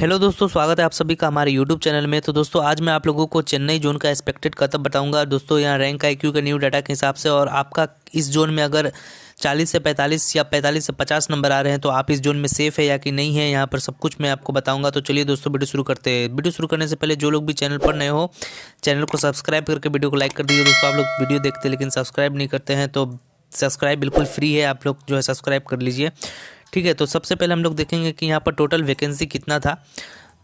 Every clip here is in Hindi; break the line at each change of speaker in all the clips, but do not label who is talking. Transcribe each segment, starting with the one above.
हेलो दोस्तों, स्वागत है आप सभी का हमारे यूट्यूब चैनल में। तो दोस्तों आज मैं आप लोगों को चेन्नई जोन का एक्सपेक्टेड कट ऑफ बताऊंगा। दोस्तों यहाँ रैंक आईक्यू के न्यू डाटा के हिसाब से, और आपका इस जोन में अगर 40 से 45 या 45 से 50 नंबर आ रहे हैं तो आप इस जोन में सेफ़ है या कि नहीं है, यहाँ पर सब कुछ मैं आपको बताऊंगा। तो चलिए दोस्तों वीडियो शुरू करते हैं। वीडियो शुरू करने से पहले जो लोग भी चैनल पर नए हो, चैनल को सब्सक्राइब करके वीडियो को लाइक कर दीजिए। दोस्तों आप लोग वीडियो देखते लेकिन सब्सक्राइब नहीं करते हैं, तो सब्सक्राइब बिल्कुल फ्री है, आप लोग जो है सब्सक्राइब कर लीजिए। ठीक है, तो सबसे पहले हम लोग देखेंगे कि यहाँ पर टोटल वैकेंसी कितना था।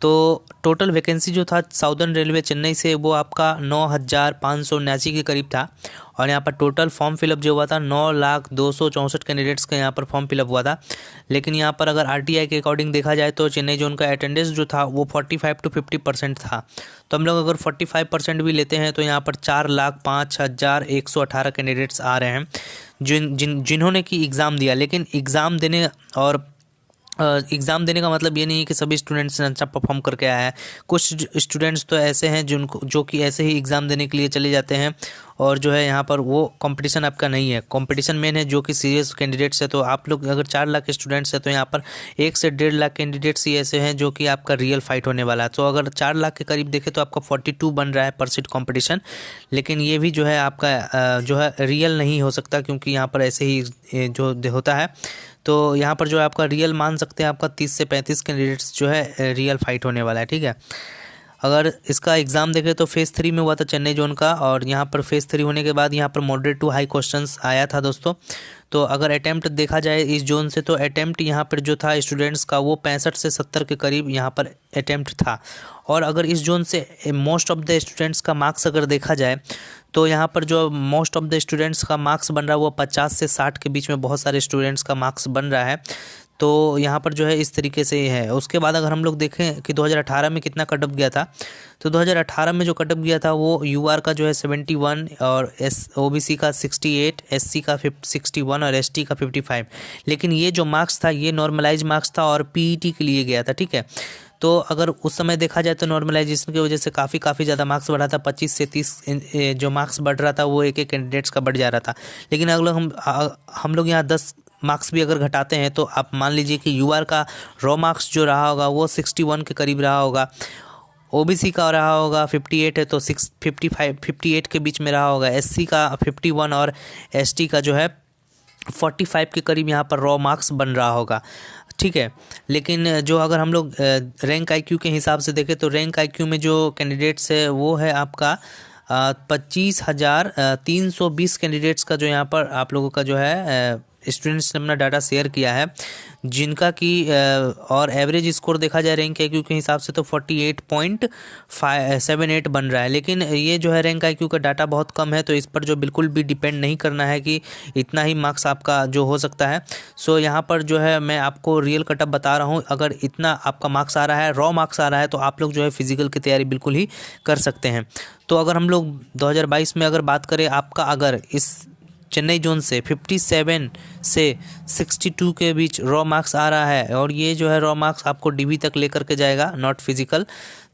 तो टोटल वैकेंसी जो था साउदर्न रेलवे चेन्नई से, वो आपका 9,579 के करीब था। और यहाँ पर टोटल फॉर्म फिलअप जो हुआ था 9,02,64 कैंडिडेट्स का यहाँ पर फॉर्म फिलअप हुआ था। लेकिन यहाँ पर अगर आरटीआई के अकॉर्डिंग देखा जाए तो चेन्नई जोन का अटेंडेंस जो था वो 45 to 50% था। तो हम लोग अगर 45% भी लेते हैं तो यहाँ पर 4,05,118 कैंडिडेट्स आ रहे हैं जिन्होंने कि एग्ज़ाम दिया। लेकिन एग्ज़ाम देने का मतलब ये नहीं है कि सभी स्टूडेंट्स ने अच्छा परफॉर्म करके आया है। कुछ स्टूडेंट्स तो ऐसे हैं जो कि ऐसे ही एग्ज़ाम देने के लिए चले जाते हैं, और जो है यहाँ पर वो कंपटीशन आपका नहीं है। कंपटीशन मेन है जो कि सीरियस कैंडिडेट्स है। तो आप लोग अगर 4 लाख स्टूडेंट्स हैं तो यहाँ पर 1 से 1.5 लाख कैंडिडेट्स ही ऐसे हैं जो कि आपका रियल फाइट होने वाला है। तो अगर 4 लाख के करीब देखें तो आपका 42 बन रहा है पर सीट कॉम्पिटिशन। लेकिन ये भी जो है आपका जो है रियल नहीं हो सकता, क्योंकि यहाँ पर ऐसे ही जो होता है। तो यहाँ पर जो है आपका रियल मान सकते हैं, आपका 30 से 35 कैंडिडेट्स जो है रियल फाइट होने वाला है। ठीक है, अगर इसका एग्ज़ाम देखें तो फेज़ 3 में हुआ था चेन्नई जोन का, और यहाँ पर फेज़ 3 होने के बाद यहाँ पर मॉडरेट टू हाई क्वेश्चंस आया था दोस्तों। तो अगर अटैम्प्ट देखा जाए इस जोन से तो अटैम्प्ट यहाँ पर जो था स्टूडेंट्स का वो 65 से 70 के करीब यहाँ पर अटैम्प्ट था। और अगर इस जोन से मोस्ट ऑफ द स्टूडेंट्स का मार्क्स अगर देखा जाए तो यहाँ पर जो मोस्ट ऑफ द स्टूडेंट्स का मार्क्स बन रहा है वो 50 से 60 के बीच में बहुत सारे स्टूडेंट्स का मार्क्स बन रहा है। तो यहाँ पर जो है इस तरीके से है। उसके बाद अगर हम लोग देखें कि 2018 में कितना कट ऑफ गया था, तो 2018 में जो कट ऑफ गया था वो यूआर का जो है 71, और ओबीसी का 68, एससी का 61 और एसटी का 55। लेकिन ये जो मार्क्स था ये नॉर्मलाइज मार्क्स था और पीईटी के लिए गया था। ठीक है, तो अगर उस समय देखा जाए तो नॉर्मलाइजेशन की वजह से काफ़ी ज़्यादा मार्क्स बढ़ा था। 25 से 30 जो मार्क्स बढ़ रहा था वो एक कैंडिडेट्स का बढ़ जा रहा था। लेकिन अगर हम लोग यहाँ 10 मार्क्स भी अगर घटाते हैं तो आप मान लीजिए कि यूआर का रॉ मार्क्स जो रहा होगा वो 61 के करीब रहा होगा, ओबीसी का रहा होगा 58 है तो 58 के बीच में रहा होगा, एससी का 51 और एसटी का जो है 45 के करीब यहाँ पर रॉ मार्क्स बन रहा होगा। ठीक है, लेकिन जो अगर हम लोग रैंक आईक्यू के हिसाब से देखें तो रैंक आईक्यू में जो कैंडिडेट्स है वो है आपका 25,320 कैंडिडेट्स का जो यहाँ पर आप लोगों का जो है स्टूडेंट्स ने अपना डाटा शेयर किया है, जिनका कि और एवरेज स्कोर देखा जाए रैंक आईक्यू के हिसाब से तो 48.78 बन रहा है। लेकिन ये जो है रैंक आईक्यू का डाटा बहुत कम है, तो इस पर जो बिल्कुल भी डिपेंड नहीं करना है कि इतना ही मार्क्स आपका जो हो सकता है। सो यहाँ पर जो है मैं आपको रियल कटअप बता रहा हूँ। अगर इतना आपका मार्क्स आ रहा है, रॉ मार्क्स आ रहा है, तो आप लोग जो है फिजिकल की तैयारी बिल्कुल ही कर सकते हैं। तो अगर हम लोग 2022 में अगर बात करें, आपका अगर इस चेन्नई जोन से 57 से 62 के बीच रॉ मार्क्स आ रहा है, और ये जो है रॉ मार्क्स आपको डीबी तक लेकर के जाएगा, नॉट फिजिकल।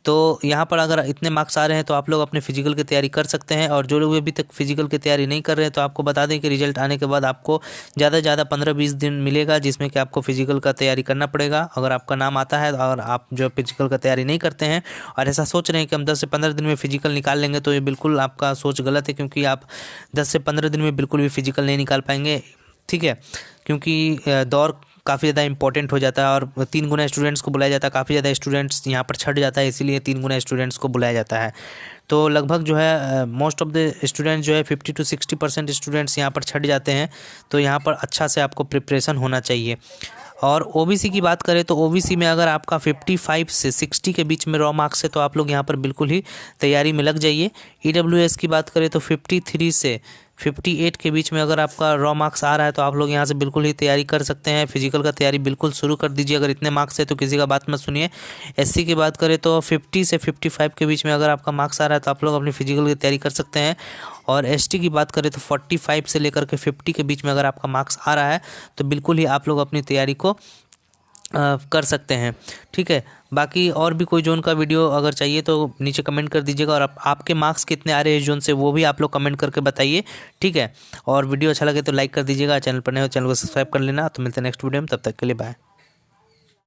तो यहाँ पर अगर इतने मार्क्स आ रहे हैं तो आप लोग अपने फिजिकल की तैयारी कर सकते हैं। और जो लोग अभी तक फिजिकल की तैयारी नहीं कर रहे हैं तो आपको बता दें कि रिजल्ट आने के बाद आपको ज़्यादा से ज़्यादा 15-20 दिन मिलेगा, जिसमें कि आपको फिजिकल का तैयारी करना पड़ेगा। अगर आपका नाम आता है और आप जो फिजिकल का तैयारी नहीं करते हैं और ऐसा सोच रहे हैं कि हम 10 से 15 दिन में फिजिकल निकाल लेंगे, तो ये बिल्कुल आपका सोच गलत है, क्योंकि आप 10 से 15 दिन में बिल्कुल भी फिजिकल नहीं निकाल पाएंगे। ठीक है, क्योंकि दौर काफ़ी ज़्यादा इंपॉर्टेंट हो जाता है और 3 गुना स्टूडेंट्स को बुलाया जाता है। काफ़ी ज़्यादा स्टूडेंट्स यहाँ पर छट जाता है, इसीलिए 3 गुना स्टूडेंट्स को बुलाया जाता है। तो लगभग जो है मोस्ट ऑफ द स्टूडेंट्स जो है 50 to 60% स्टूडेंट्स यहाँ पर छट जाते हैं। तो यहाँ पर अच्छा से आपको प्रिपरेशन होना चाहिए। और ओबीसी की बात करें तो ओबीसी में अगर आपका 55 से 60 के बीच में रॉ मार्क्स है तो आप लोग यहाँ पर बिल्कुल ही तैयारी में लग जाइए। ईडब्ल्यूएस की बात करें तो 53 से 58 के बीच में अगर आपका रॉ मार्क्स आ रहा है तो आप लोग यहाँ से बिल्कुल ही तैयारी कर सकते हैं। फिजिकल का तैयारी बिल्कुल शुरू कर दीजिए अगर इतने मार्क्स है तो किसी का बात मत सुनिए। एससी की बात करें तो 50 से 55 के बीच में अगर आपका मार्क्स आ रहा है तो आप लोग अपनी फिजिकल की तैयारी कर सकते हैं। और एसटी की बात करें तो 45 से लेकर के 50 के बीच में अगर आपका मार्क्स आ रहा है तो बिल्कुल ही आप लोग अपनी तैयारी को कर सकते हैं। ठीक है, बाकी और भी कोई जोन का वीडियो अगर चाहिए तो नीचे कमेंट कर दीजिएगा, और आपके मार्क्स कितने आ रहे हैं इस जोन से वो भी आप लोग कमेंट करके बताइए। ठीक है, और वीडियो अच्छा लगे तो लाइक कर दीजिएगा, चैनल पर नए हो चैनल को सब्सक्राइब कर लेना। तो मिलते हैं नेक्स्ट वीडियो में, तब तक के लिए बाय।